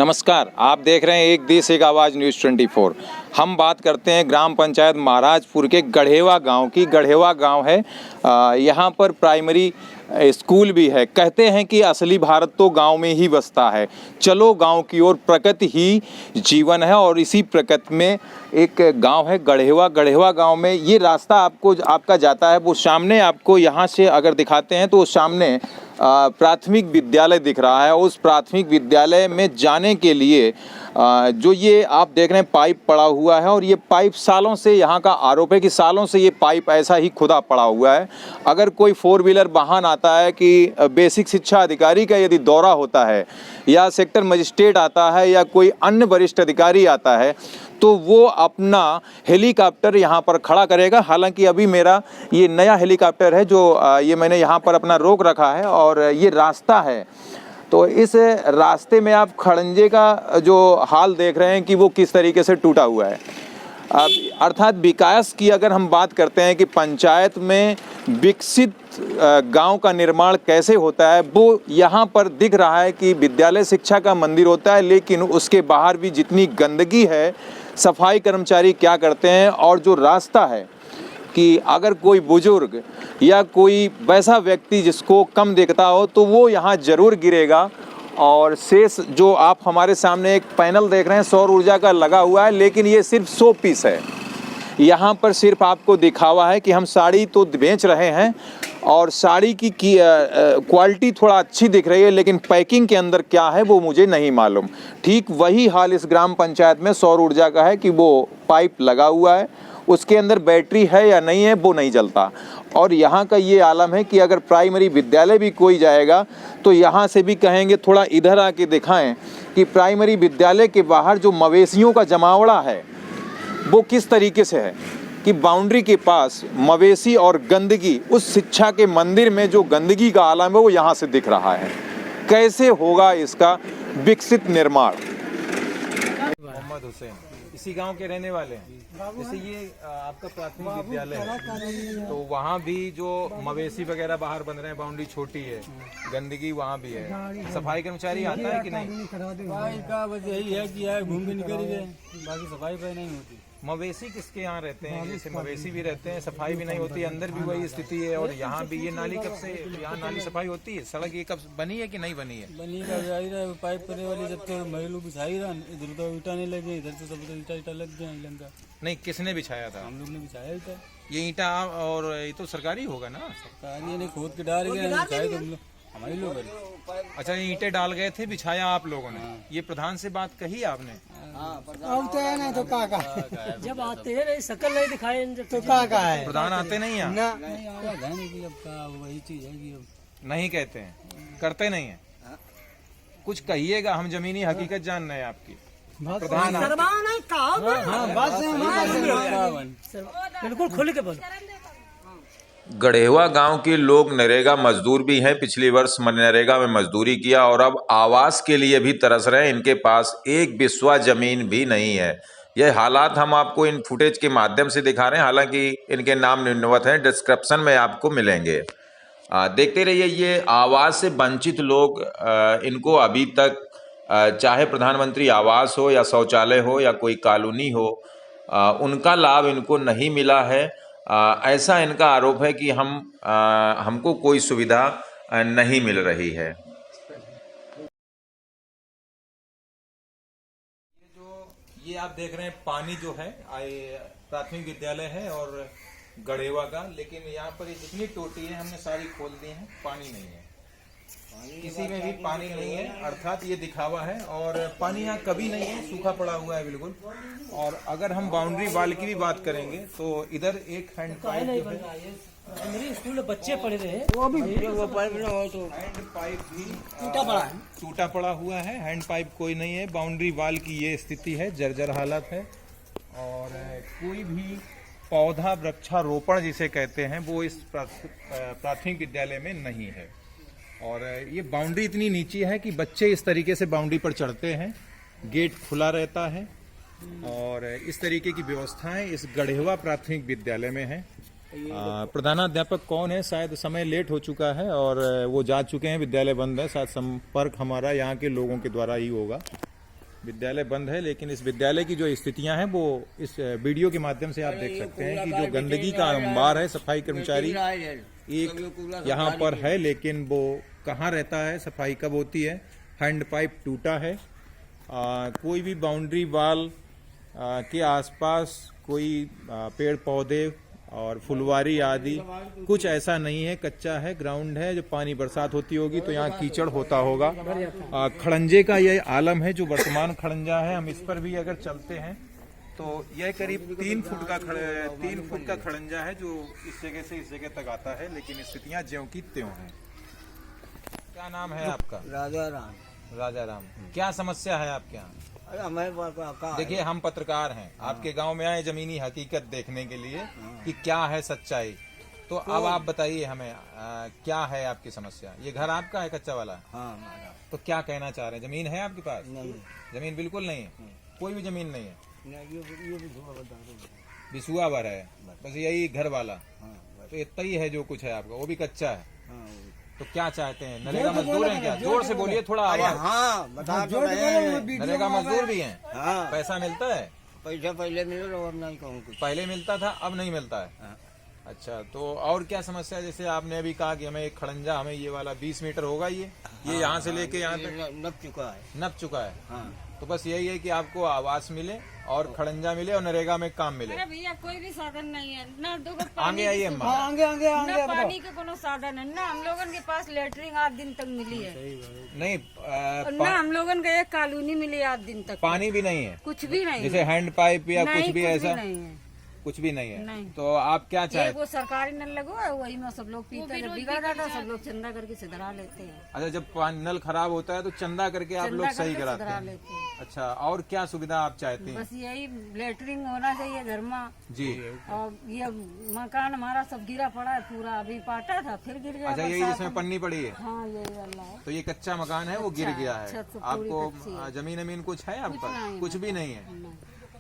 नमस्कार, आप देख रहे हैं एक देश एक आवाज़ न्यूज़ 24। हम बात करते हैं ग्राम पंचायत महाराजपुर के गढ़ेवा गांव की। गढ़ेवा गांव है, यहाँ पर प्राइमरी स्कूल भी है। कहते हैं कि असली भारत तो गांव में ही बसता है। चलो गांव की ओर, प्रकृति ही जीवन है और इसी प्रकृति में एक गांव है गढ़ेवा। गढ़ेवा गांव में ये रास्ता आपका जाता है, वो सामने आपको यहाँ से अगर दिखाते हैं तो सामने प्राथमिक विद्यालय दिख रहा है। उस प्राथमिक विद्यालय में जाने के लिए जो ये आप देख रहे हैं पाइप पड़ा हुआ है, और ये पाइप सालों से, यहाँ का आरोप है कि सालों से ये पाइप ऐसा ही खुदा पड़ा हुआ है। अगर कोई 4 व्हीलर वाहन आता है कि बेसिक शिक्षा अधिकारी का यदि दौरा होता है, या सेक्टर मजिस्ट्रेट आता है, या कोई अन्य वरिष्ठ अधिकारी आता है, तो वो अपना हेलीकॉप्टर यहाँ पर खड़ा करेगा। हालांकि अभी मेरा ये नया हेलीकॉप्टर है जो ये मैंने यहाँ पर अपना रोक रखा है, और ये रास्ता है। तो इस रास्ते में आप खड़ंजे का जो हाल देख रहे हैं कि वो किस तरीके से टूटा हुआ है। अर्थात विकास की अगर हम बात करते हैं कि पंचायत में विकसित गांव का निर्माण कैसे होता है, वो यहाँ पर दिख रहा है कि विद्यालय शिक्षा का मंदिर होता है, लेकिन उसके बाहर भी जितनी गंदगी है, सफाई कर्मचारी क्या करते हैं, और जो रास्ता है कि अगर कोई बुजुर्ग या कोई वैसा व्यक्ति जिसको कम दिखता हो तो वो यहाँ ज़रूर गिरेगा। और शेष जो आप हमारे सामने एक पैनल देख रहे हैं सौर ऊर्जा का लगा हुआ है, लेकिन ये सिर्फ 100 पीस है। यहाँ पर सिर्फ आपको दिखावा है कि हम साड़ी तो बेच रहे हैं और साड़ी की क्वालिटी थोड़ा अच्छी दिख रही है, लेकिन पैकिंग के अंदर क्या है वो मुझे नहीं मालूम। ठीक वही हाल इस ग्राम पंचायत में सौर ऊर्जा का है कि वो पाइप लगा हुआ है, उसके अंदर बैटरी है या नहीं है वो नहीं जलता। और यहाँ का ये आलम है कि अगर प्राइमरी विद्यालय भी कोई जाएगा तो यहाँ से भी कहेंगे थोड़ा इधर आके दिखाएं कि प्राइमरी विद्यालय के बाहर जो मवेशियों का जमावड़ा है वो किस तरीके से है, कि बाउंड्री के पास मवेशी और गंदगी, उस शिक्षा के मंदिर में जो गंदगी का आलम है वो यहाँ से दिख रहा है। कैसे होगा इसका विकसित निर्माण। मोहम्मद हुसैन इसी गांव के रहने वाले हैं। जैसे ये आपका प्राथमिक विद्यालय है, तो वहाँ भी जो मवेशी वगैरह बाहर बन रहे हैं, बाउंड्री छोटी है, गंदगी वहाँ भी है। सफाई कर्मचारी आता है कि नहीं? सफाई का बस यही है कि यार घूम के निकल गए, बाकी सफाई पे नहीं होती। मवेशी किसके यहाँ रहते हैं? जैसे मवेशी भी रहते हैं, सफाई भी नहीं होती, अंदर भी वही स्थिति है। और यहाँ भी ये नाली कब से, यहाँ नाली सफाई होती है? सड़क ये कब बनी है कि नहीं बनी है? बनी का जाहिर है, पाइप करने वाली जब तो महिलू बिछाई रहा, इधर तो ईटा नहीं लगे, इधर तो सब ईटा लग गया लंका। नहीं, किसने बिछाया था? हम लोग ने बिछाया ईटा। ये ईटा और ये तो सरकारी होगा ना? सरकारी ने खोद के डाल गए, बिछाए तो हम लोग, हमारे लोग। अच्छा, ये ईंटें डाल गए थे, बिछाया आप लोगों ने। ये प्रधान से बात कही आपने? अब तो है ना, तो का जब आते हैं नहीं, शकल नहीं दिखाए तो का है, प्रधान आते नहीं हैं? नहीं, अब का वही चीज है कि अब नहीं कहते हैं, करते नहीं है। कुछ कहिएगा, हम जमीनी हकीकत जान रहे हैं आपकी। प्रधान बिल्कुल खुल के बोलो। गढ़ेवा गांव के लोग नरेगा मजदूर भी हैं। पिछले वर्ष मनरेगा में मजदूरी किया और अब आवास के लिए भी तरस रहे हैं। इनके पास एक बिस्वा जमीन भी नहीं है। यह हालात हम आपको इन फुटेज के माध्यम से दिखा रहे हैं। हालांकि इनके नाम निम्नवत हैं, डिस्क्रिप्शन में आपको मिलेंगे। देखते रहिए। ये आवास से वंचित लोग, इनको अभी तक चाहे प्रधानमंत्री आवास हो या शौचालय हो या कोई कॉलोनी हो, उनका लाभ इनको नहीं मिला है। ऐसा इनका आरोप है कि हमको कोई सुविधा नहीं मिल रही है। ये आप देख रहे हैं पानी जो है, प्राथमिक विद्यालय है और गढ़ेवा का, लेकिन यहाँ पर ये जितनी टोटी है हमने सारी खोल दी है, पानी नहीं है, किसी में भी पानी नहीं है। अर्थात ये दिखावा है, और पानी यहाँ कभी नहीं है, सूखा पड़ा हुआ है बिल्कुल। और अगर हम बाउंड्री वाल की भी बात करेंगे तो इधर एक हैंड पाइप जो है, मेरे स्कूल में बच्चे पढ़ रहे हैं, वो भी वो पाइप ना हो तो हैंड पाइप भी टूटा पड़ा हुआ है। हैंड पाइप कोई नहीं है। बाउंड्री वाल की ये स्थिति है, जर्जर हालत है। और कोई भी पौधा वृक्षारोपण जिसे कहते हैं वो इस प्राथमिक विद्यालय में नहीं है। और ये बाउंड्री इतनी नीची है कि बच्चे इस तरीके से बाउंड्री पर चढ़ते हैं, गेट खुला रहता है, और इस तरीके की व्यवस्थाएं इस गढ़ेवा प्राथमिक विद्यालय में है। प्रधानाध्यापक कौन है? शायद समय लेट हो चुका है और वो जा चुके हैं, विद्यालय बंद है। शायद संपर्क हमारा यहाँ के लोगों के द्वारा ही होगा। विद्यालय बंद है, लेकिन इस विद्यालय की जो स्थितियां हैं वो इस वीडियो के माध्यम से आप देख सकते हैं कि जो गंदगी का अंबार है, सफाई कर्मचारी एक यहाँ पर है, लेकिन वो कहाँ रहता है, सफाई कब होती है। हैंड पाइप टूटा है, कोई भी बाउंड्री वाल के आसपास कोई पेड़ पौधे और फुलवारी आदि कुछ ऐसा नहीं है, कच्चा है, ग्राउंड है। जो पानी बरसात होती होगी तो यहाँ कीचड़ होता होगा। खड़ंजे का यह आलम है, जो वर्तमान खड़ंजा है। हम इस पर भी अगर चलते हैं तो यह करीब 3 फुट का खड़ंजा है, जो इस जगह से इस जगह तक आता है, लेकिन स्थितियां ज्यों की त्यों हैं। क्या नाम है आपका? राजा राम। राजा राम, क्या समस्या है आपके यहाँ? हमें देखिए, हम पत्रकार हैं, आपके गांव में आए जमीनी हकीकत देखने के लिए कि क्या है सच्चाई। तो अब आप बताइए हमें, क्या है आपकी समस्या? ये घर आपका है, कच्चा वाला? हाँ, तो क्या कहना चाह रहे हैं? जमीन है आपके पास? नहीं, जमीन बिल्कुल नहीं है, कोई भी जमीन नहीं है, ये भी थोड़ा बता दो। बिसुआ भर है, बस यही घर वाला। हाँ, तो इतना ही है जो कुछ है आपका, वो भी कच्चा है। हाँ, तो क्या चाहते हैं? नरेगा मजदूर हैं क्या? जोर से बोलिए, थोड़ा आवाज। हाँ, बता तो रहे हैं। नरेगा मजदूर भी हैं? हाँ, पैसा मिलता है? पैसा पहले मिले और अब नहीं कहूँ कुछ। पहले मिलता था, अब नहीं मिलता है। हाँ। अच्छा, तो और क्या समस्या है? जैसे आपने अभी कहा कि हमें एक खड़ंजा, हमें ये वाला 20 मीटर होगा, ये यहाँ से लेके यहाँ तक नप चुका है। नप चुका है। हाँ, तो बस यही है कि आपको आवास मिले और खड़ंजा मिले और नरेगा में काम मिले। अरे भैया, कोई भी साधन नहीं है ना, दो गो आगे पानी आइए की अम्मा। ना पानी का कोनो साधन है ना। हम लोगन के पास लेटरिन 8 दिन तक मिली है, नहीं, ना हम लोगन के एक कॉलोनी मिली 8 दिन तक। पानी भी नहीं है, कुछ भी नहीं जैसे हैंड पाइप या नहीं, कुछ भी ऐसा? नहीं है। कुछ भी नहीं है। नहीं। तो आप क्या एक चाहते? वो सरकारी नल लगो है, वही में सब लोग पीते, जब बिगड़ जाता सब लोग चंदा करके सुधरा लेते हैं। अच्छा, जब नल खराब होता है तो चंदा करके आप लोग सही कराते सुधरा हैं? लेते हैं। अच्छा, और क्या सुविधा आप चाहते हैं? बस यही लेटरिन होना चाहिए घर में। जी। और ये मकान हमारा सब गिरा पड़ा है पूरा, अभी पाटा था फिर गिर गया। अच्छा, यही बरसात जिसमें में। पन्नी पड़ी है? हाँ, यही वाला है। तो ये कच्चा मकान है, वो गिर कच्चा गया है, है। छत सब पूरी आपको कच्ची है। जमीन कुछ है आपके कुछ पास? नहीं, कुछ भी नहीं है। नहीं।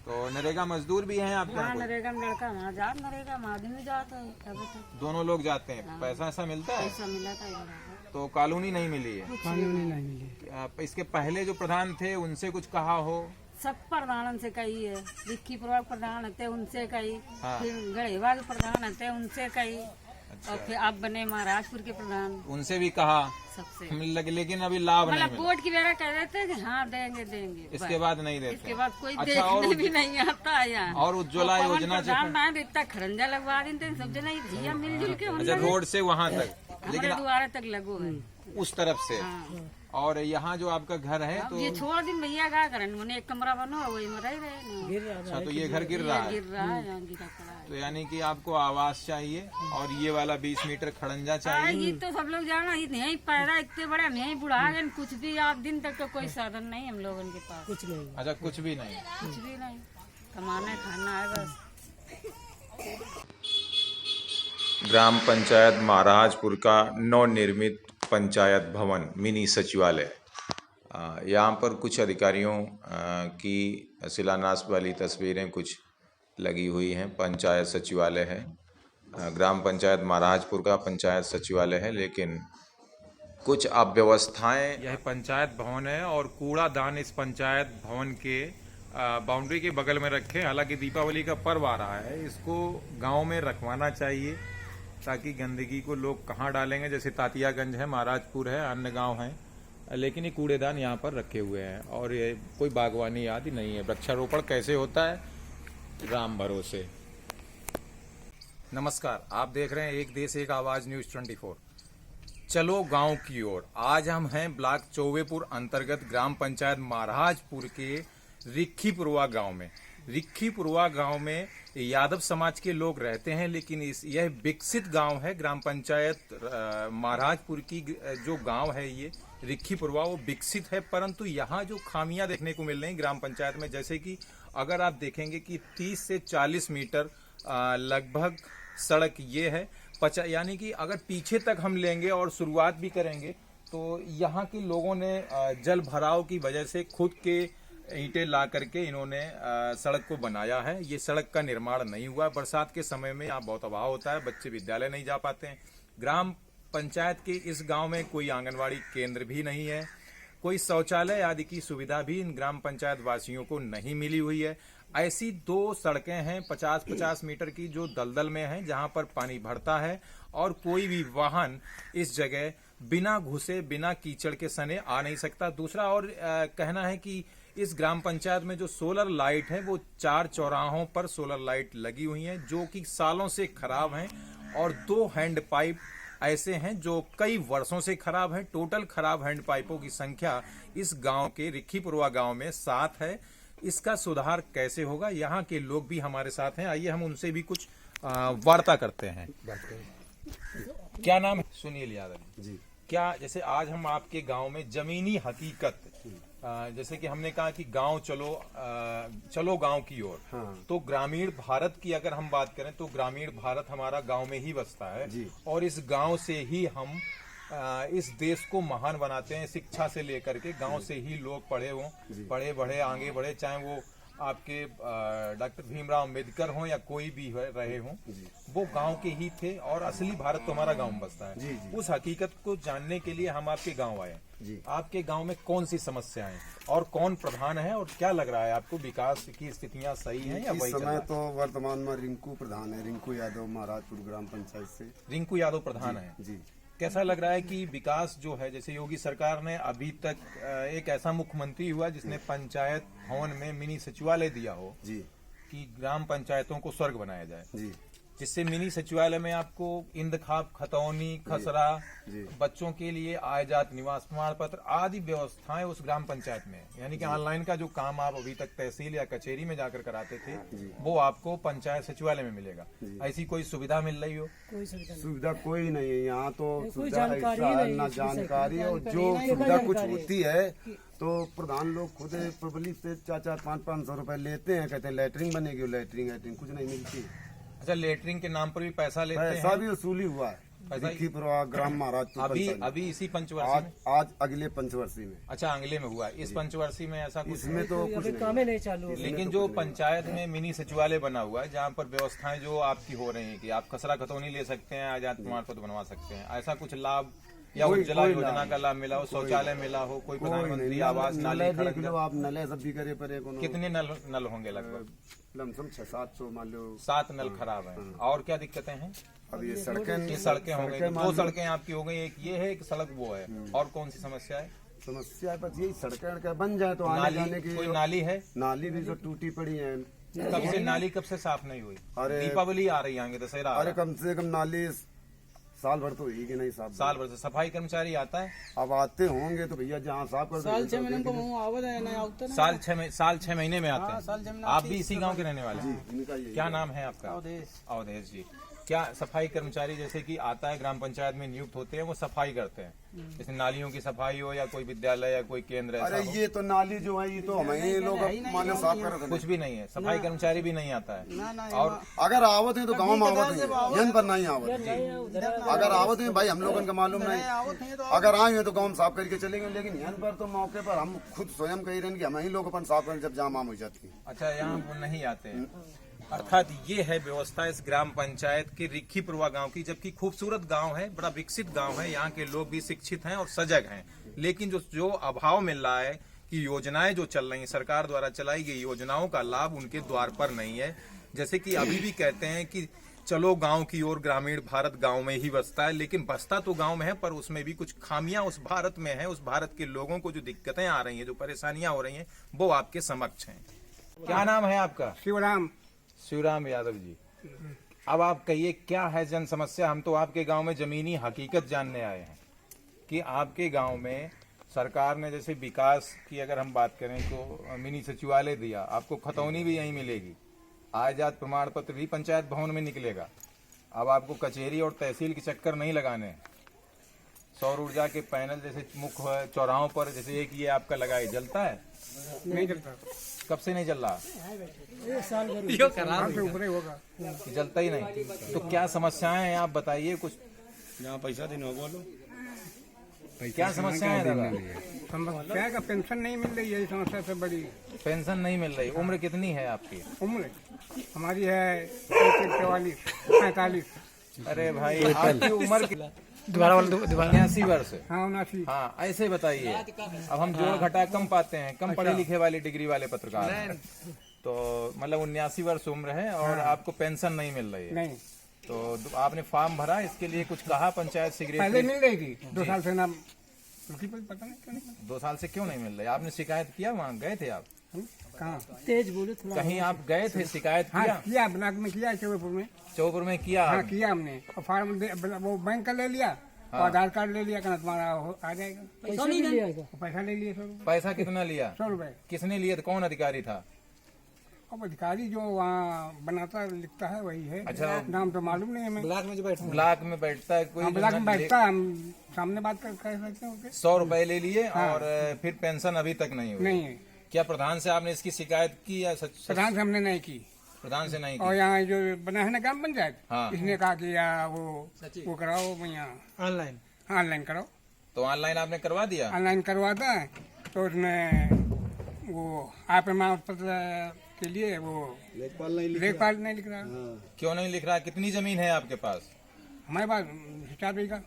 तो नरेगा मजदूर भी हैं आपके हाँ, यहाँ कोई? नरेगा में लड़का वहाँ जा, नरेगा में आदमी जाता है। अभी तक दोनों लोग जाते हैं? पैसा ऐसा मिलता है? पैसा मिला था इधर। तो कॉलोनी नहीं मिली है? कानूनी नहीं मिली। इसके पहले जो प्रधान थे उनसे कुछ कहा हो? सब प्रधान से कही है, विक्की प्रभाग प्रधान थे उनसे कही, हाँ। फिर गढ़ेवा के प्रधान थे उनसे कही, और फिर आप बने महाराजपुर के प्रधान, उनसे भी कहा, सबसे। लेकिन अभी लाभ नहीं मतलब मिला। वोट की बेरा कह रहे थे कि हाँ देंगे देंगे, इसके बाद नहीं देते? इसके बाद कोई अच्छा, देखने और भी नहीं आता है यहाँ। और उज्ज्वला और पवन योजना से प्रधान ना इतना खरंजा लगवा देते सब जना भैया मिलजुल के अच्छा, रोड से वहाँ तक, हमारे लेकिन द्वारे तक लगो है। उस तरफ से। हाँ। और यहाँ जो आपका घर है अब तो ये छोड़ दिन भैया क्या करें, मैंने एक कमरा बनो वही में रह रहे। अच्छा, तो ये घर गिर रहा है? गिर रहा है, यहाँ गिरा पड़ा है। तो यानी कि आपको आवास चाहिए और ये वाला 20 मीटर खड़ंजा चाहिए। ये तो सब लोग जाना, यही पैदा इतने बड़े हम यही बुढ़ा गए, कुछ भी 8 दिन तक तो कोई साधन नहीं हम लोगों के पास, कुछ नहीं, अच्छा, कुछ भी नहीं? कुछ भी नहीं, कमाने खाना है बस। ग्राम पंचायत महाराजपुर का नवनिर्मित पंचायत भवन मिनी सचिवालय, यहाँ पर कुछ अधिकारियों की शिलान्यास वाली तस्वीरें कुछ लगी हुई हैं। पंचायत सचिवालय है, ग्राम पंचायत महाराजपुर का पंचायत सचिवालय है, लेकिन कुछ अव्यवस्थाएं। यह पंचायत भवन है और कूड़ादान इस पंचायत भवन के बाउंड्री के बगल में रखे। हालांकि दीपावली का पर्व आ रहा है, इसको गांव में रखवाना चाहिए ताकि गंदगी को लोग कहाँ डालेंगे। जैसे तातियागंज है, महाराजपुर है, अन्य गांव हैं, लेकिन ये कूड़ेदान यहाँ पर रखे हुए हैं और ये कोई बागवानी आदि नहीं है। वृक्षारोपण कैसे होता है, राम भरोसे। नमस्कार, आप देख रहे हैं एक देश एक आवाज न्यूज 24। चलो गांव की ओर। आज हम हैं ब्लॉक चौबेपुर अंतर्गत ग्राम पंचायत महाराजपुर के रिक्खीपुरवा गांव में। रिक्खीपुरवा गांव में यादव समाज के लोग रहते हैं, लेकिन यह विकसित गांव है। ग्राम पंचायत महाराजपुर की जो गांव है ये रिक्खीपुरवा, वो विकसित है, परंतु यहाँ जो खामियां देखने को मिल रही ग्राम पंचायत में, जैसे कि अगर आप देखेंगे कि 30 से 40 मीटर लगभग सड़क ये है, यानी कि अगर पीछे तक हम लेंगे और शुरुआत भी करेंगे तो यहाँ के लोगों ने जल भराव की वजह से खुद के ईंटें ला करके इन्होंने सड़क को बनाया है। ये सड़क का निर्माण नहीं हुआ। बरसात के समय में यहाँ बहुत अभाव होता है, बच्चे विद्यालय नहीं जा पाते हैं। ग्राम पंचायत के इस गांव में कोई आंगनवाड़ी केंद्र भी नहीं है, कोई शौचालय आदि की सुविधा भी इन ग्राम पंचायत वासियों को नहीं मिली हुई है। ऐसी 2 सड़कें हैं 50-50 मीटर की जो दलदल में हैं, जहां पर पानी भरता है और कोई भी वाहन इस जगह बिना घुसे बिना कीचड़ के सने आ नहीं सकता। दूसरा और कहना है कि इस ग्राम पंचायत में जो सोलर लाइट है वो 4 चौराहों पर सोलर लाइट लगी हुई हैं जो कि सालों से खराब हैं, और 2 हैंड पाइप ऐसे हैं जो कई वर्षों से खराब हैं। टोटल खराब हैंड पाइपों की संख्या इस गांव के रिक्खीपुरवा गांव में 7 है। इसका सुधार कैसे होगा, यहाँ के लोग भी हमारे साथ हैं, आइए हम उनसे भी कुछ वार्ता करते हैं। क्या नाम है? सुनील यादव जी। क्या जैसे आज हम आपके गांव में जमीनी हकीकत, जैसे कि हमने कहा कि गांव चलो गांव की ओर, तो ग्रामीण भारत की अगर हम बात करें तो ग्रामीण भारत हमारा गांव में ही बसता है और इस गांव से ही हम इस देश को महान बनाते हैं। शिक्षा से लेकर के गांव से ही लोग पढ़े बढ़े आगे बढ़े, चाहे वो आपके डॉक्टर भीमराव अंबेडकर हों या कोई भी रहे हों, वो गांव के ही थे और असली भारत तो हमारा गांव में बसता है। उस हकीकत को जानने के लिए हम आपके गांव आए। आपके गांव में कौन सी समस्याएं और कौन प्रधान है और क्या लग रहा है आपको, विकास की स्थितियां सही हैं या वही? इस समय तो वर्तमान में रिंकू प्रधान है, रिंकू यादव महाराजपुर ग्राम पंचायत से। रिंकू यादव प्रधान है जी। कैसा लग रहा है कि विकास जो है, जैसे योगी सरकार ने अभी तक एक ऐसा मुख्यमंत्री हुआ जिसने पंचायत भवन में मिनी सचिवालय दिया हो जी, कि ग्राम पंचायतों को स्वर्ग बनाया जाए जी, जिससे मिनी सचिवालय में आपको इंतखाब, खतौनी, खसरा, बच्चों के लिए आय जात निवास प्रमाण पत्र आदि व्यवस्थाएं उस ग्राम पंचायत में, यानी कि ऑनलाइन का जो काम आप अभी तक तहसील या कचहरी में जाकर कराते थे वो आपको पंचायत सचिवालय में मिलेगा। ऐसी कोई सुविधा मिल रही हो? कोई सुविधा कोई नहीं है यहाँ तो, कोई सुविधा जानकारी ऐसा नहीं, ना जानकारी, और जो सुविधा कुछ होती है तो प्रधान लोग खुद पब्लिक से 400-500 रुपए लेते हैं, कहते हैं लेटरिंग बनेगी, लेटरिंग कुछ नहीं मिलती। अच्छा, लेटरिंग के नाम पर भी पैसा लेते हैं? पैसा भी वसूली हुआ है रिक्खीपुरवा ग्राम महाराजपुर अभी इसी पंचवर्षीय में? आज अगले पंचवर्षीय में। अच्छा, अगले में हुआ। इस पंचवर्षीय में ऐसा कुछ? इसमें तो कुछ काम नहीं चालू। लेकिन जो पंचायत में मिनी सचिवालय बना हुआ है जहाँ पर व्यवस्थाएं जो आपकी हो रही है कि आप खसरा खतौनी ले सकते हैं, आजाद प्रमाण पत्र बनवा सकते हैं, ऐसा कुछ लाभ या उज्ज्वला योजना का लाभ मिला हो, शौचालय मिला हो, कोई प्रधानमंत्री आवास, नाली, आप नले सब भी करे परे? कितने नल होंगे लगभग? लमसम 600-700 मान लो। 7 नल खराब हैं। और क्या दिक्कतें हैं? अब ये सड़कें हो गई, 2 सड़कें आपकी हो गई, एक ये है, एक सड़क वो है। और कौन सी समस्या है? समस्या बस यही सड़कें बन जाए तो आने जाने की। कोई नाली है? नाली भी जो टूटी पड़ी है। कब से नाली साफ नहीं हुई? अरे दीपावली आ रही है, दशहरा। अरे कम से कम नाली साल भर तो ही नहीं साफ। साल भर से सफाई कर्मचारी आता है? अब आते होंगे तो भैया जहाँ साफ कर साल 6 महीने को साल 6 महीने में आते हैं। आप भी इसी गांव के रहने वाले हैं? क्या नाम है आपका? अवधेश जी। क्या सफाई कर्मचारी जैसे कि आता है ग्राम पंचायत में नियुक्त होते हैं, वो सफाई करते हैं, जैसे नालियों की सफाई हो या कोई विद्यालय या कोई केंद्र? अरे ये तो नाली जो है ये तो हमें लोग माने साफ कर, कुछ भी नहीं है, सफाई कर्मचारी भी नहीं आता है। और अगर आवत है तो गाँव में आवत है, यन पर नहीं आवत है। अगर आवत है भाई हम लोगों का मालूम नहीं, अगर आए हैं तो गाँव साफ करके चलेंगे, लेकिन यन पर तो मौके पर हम खुद स्वयं कह रहे हैं कि हम ही लोग अपन साफ करें जब जाम आम हो जाती है। अच्छा, यहाँ वो नहीं आते हैं। अर्थात ये है व्यवस्था इस ग्राम पंचायत के रिक्खीपुरवा गांव की, जबकि खूबसूरत गांव है, बड़ा विकसित गांव है, यहाँ के लोग भी शिक्षित हैं और सजग हैं। लेकिन जो अभाव मिल रहा है कि योजनाएं जो चल रही हैं, सरकार द्वारा चलाई गई योजनाओं का लाभ उनके द्वार पर नहीं है। जैसे कि अभी भी कहते हैं कि चलो गांव की ओर, ग्रामीण भारत गांव में ही बसता है, लेकिन बसता तो गांव में है पर उसमें भी कुछ खामियां उस भारत में है। उस भारत के लोगों को जो दिक्कतें आ रही हैं, जो परेशानियां हो रही हैं, वो आपके समक्ष हैं। क्या नाम है आपका? शिवराम यादव जी। अब आप कहिए क्या है जन समस्या? हम तो आपके गांव में जमीनी हकीकत जानने आए हैं कि आपके गांव में सरकार ने जैसे विकास की अगर हम बात करें तो मिनी सचिवालय दिया, आपको खतौनी भी यहीं मिलेगी, आजाद प्रमाण पत्र भी पंचायत भवन में निकलेगा। अब आपको कचहरी और तहसील के चक्कर नहीं लगाने। सौर ऊर्जा के पैनल जैसे मुख्य चौराहों पर, जैसे एक ये आपका लगा है, जलता है? नहीं जलता। कब से नहीं चल रहा? जलता ही नहीं। तो क्या समस्याएं हैं आप बताइए कुछ। यहाँ पैसा देना बोलो, क्या समस्याएं हैं दादा? समस्या का पेंशन नहीं मिल रही है, समस्या से बड़ी। पेंशन नहीं मिल रही। उम्र कितनी है आपकी? उम्र हमारी है 44-45। अरे भाई आपकी उम्र दोबारा वाला दोबारा 79 वर्ष। हाँ 79। हाँ ऐसे बताइए, अब हम जोड़ घटा कम पाते हैं, कम पढ़े लिखे वाले डिग्री वाले पत्रकार हैं। तो मतलब 79 वर्ष उम्र है और आपको पेंशन नहीं मिल रही है। नहीं, तो आपने फॉर्म भरा, इसके लिए कुछ कहा पंचायत पहले सेक्रेटरी? मिल रही थी 2 साल से ना, पता नहीं क्यों नहीं। 2 साल से क्यों नहीं मिल रही? आपने शिकायत किया? वहाँ गए थे आप? कहाँ? तेज बोले थोड़ा। कहीं आप गए थे, शिकायत हाँ किया? किया, ब्लॉक में किया, चौबेपुर में। चौपुर में किया? हाँ किया हमने, और फार्म वो बैंक का ले लिया और आधार कार्ड ले लिया, कहना तुम्हारा आ जाएगा। पैसा नहीं लिया है। पैसा ले लिए 100 रुपये। पैसा कितना लिया? 100 रुपये। किसने लिए? तो कौन अधिकारी था? अब अधिकारी जो वहाँ बनाता लिखता है वही है। अच्छा। नाम तो मालूम नहीं हमें। ब्लॉक में बैठता है कोई? हाँ ब्लॉक में बैठता है, हम सामने बात कर सकते हैं उसके। 100 रुपए ले लिए और फिर पेंशन अभी तक नहीं हुई? नहीं है। क्या प्रधान से आपने इसकी शिकायत की या प्रधान से हमने नहीं की। प्रधान से नहीं और की? यहाँ जो बना है ना ग्राम पंचायत, हाँ। इसने कहा कि या वो कराओ यहाँ ऑनलाइन कराओ। तो ऑनलाइन आपने करवा दिया? ऑनलाइन करवाता है तो उसमें वो आप प्रमाण पत्र के लिए वो लेखपाल नहीं लिख रहा। क्यों नहीं लिख रहा? कितनी जमीन है आपके पास? हमारे पास 4 बीघा।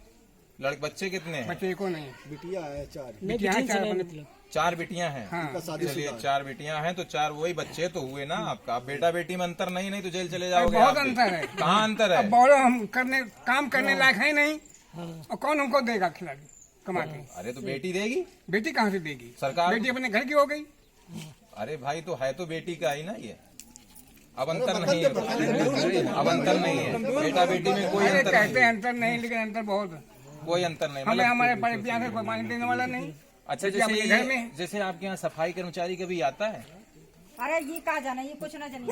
लड़के बच्चे कितने हैं? बच्चे को नहीं, नहीं, बिटिया है बिटिया 4 से अपने। मतलब 4 बेटियां हैं? हाँ। चलिए 4 बेटियां हैं तो 4 वही बच्चे तो हुए ना आपका। आप बेटा बेटी में अंतर नहीं तो जेल चले जाओगे बहुत आप भी। अंतर है। कहाँ अंतर है? अब बोलो हम काम करने लायक है नहीं, और कौन हमको देगा खिलाड़ी कमा के? अरे तो बेटी देगी? बेटी कहाँ से देगी? सरकार? बेटी अपने घर की हो गई। अरे भाई तो है तो बेटी का ही ना ये। अब अंतर नहीं है, अब अंतर नहीं है, बेटा बेटी में कोई अरे अंतर कहते नहीं हैं है। अंतर नहीं, लेकिन अंतर बहुत है। कोई अंतर नहीं। हमें मतलब हमारे पड़े प्यार से कोई पानी देने वाला नहीं। अच्छा बेटी अपने घर में। जैसे आपके यहाँ सफाई कर्मचारी कभी आता है? अरे ये कहा जाना, ये कुछ ना जानिए।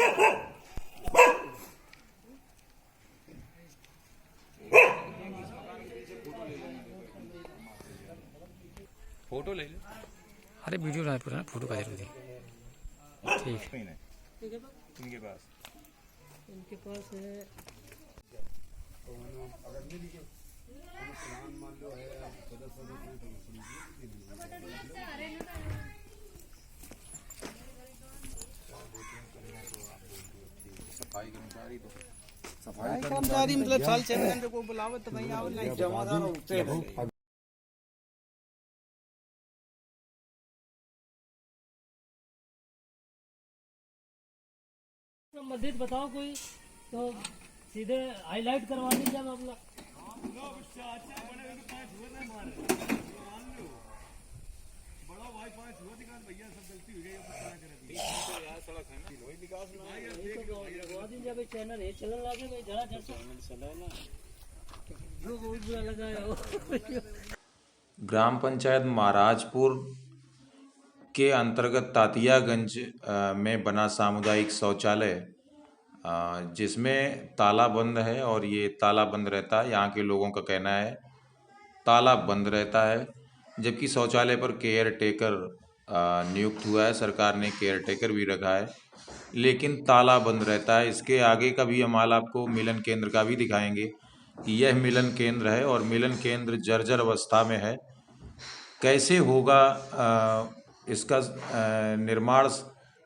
फोटो ले लो। अरे वीडियो ना पूरा, फोटो का जरूरी। ठीक है। इनके पास इनके पास है। सफाई कर्मचारी मतलब साल 6 घंटे को बुलावे तो नहीं आवे, नहीं जमादार होते हैं। संबंधित बताओ कोई तो सीधे हाईलाइट करवानी जब अपना। जब चैनल है चलन लागे भाई जरा जर जो बहुत बुरा लगा है। ग्राम पंचायत महाराजपुर के अंतर्गत तातियागंज में बना सामुदायिक शौचालय, जिसमें ताला बंद है और ये ताला बंद रहता है। यहाँ के लोगों का कहना है ताला बंद रहता है, जबकि शौचालय पर केयर टेकर नियुक्त हुआ है। सरकार ने केयर टेकर भी रखा है, लेकिन ताला बंद रहता है। इसके आगे का भी हम आपको मिलन केंद्र का भी दिखाएंगे कि यह मिलन केंद्र है और मिलन केंद्र जर्जर अवस्था में है। कैसे होगा इसका निर्माण,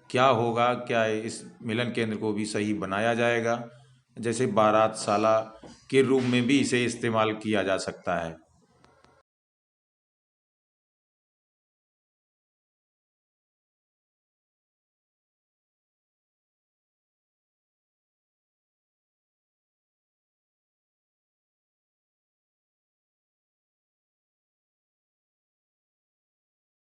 क्या होगा, क्या इस मिलन केंद्र को भी सही बनाया जाएगा, जैसे बारात शाला के रूप में भी इसे इस्तेमाल किया जा सकता है।